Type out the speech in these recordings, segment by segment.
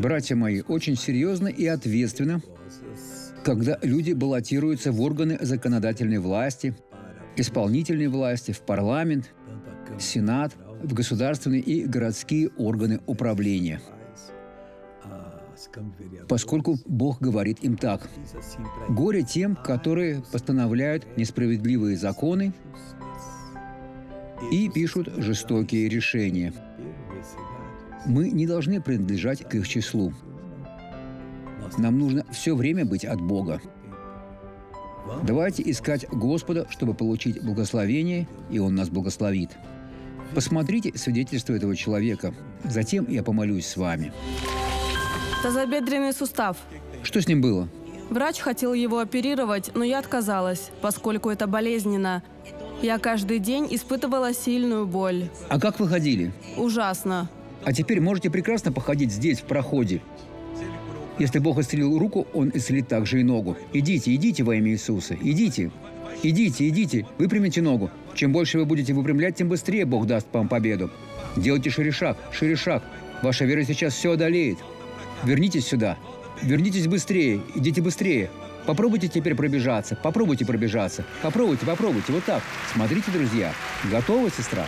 Братья мои, очень серьезно и ответственно, когда люди баллотируются в органы законодательной власти, исполнительной власти, в парламент, сенат, в государственные и городские органы управления. Поскольку Бог говорит им так: «Горе тем, которые постановляют несправедливые законы и пишут жестокие решения». Мы не должны принадлежать к их числу. Нам нужно все время быть от Бога. Давайте искать Господа, чтобы получить благословение, и Он нас благословит. Посмотрите свидетельство этого человека. Затем я помолюсь с вами. Тазобедренный сустав. Что с ним было? Врач хотел его оперировать, но я отказалась, поскольку это болезненно. Я каждый день испытывала сильную боль. А как вы ходили? Ужасно. А теперь можете прекрасно походить здесь, в проходе. Если Бог исцелил руку, Он исцелит также и ногу. Идите, идите во имя Иисуса. Идите. Идите, идите. Выпрямите ногу. Чем больше вы будете выпрямлять, тем быстрее Бог даст вам победу. Делайте шире шаг, шире шаг. Ваша вера сейчас все одолеет. Вернитесь сюда. Вернитесь быстрее. Идите быстрее. Попробуйте теперь пробежаться. Попробуйте пробежаться. Попробуйте, попробуйте. Вот так. Смотрите, друзья. Готова, сестра?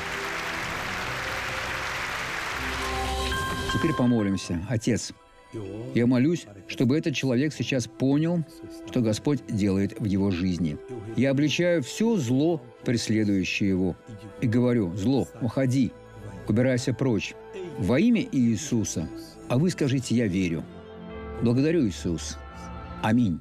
Теперь помолимся. Отец, я молюсь, чтобы этот человек сейчас понял, что Господь делает в его жизни. Я обличаю все зло, преследующее его, и говорю: зло, уходи, убирайся прочь. Во имя Иисуса. А вы скажите: я верю. Благодарю, Иисус. Аминь.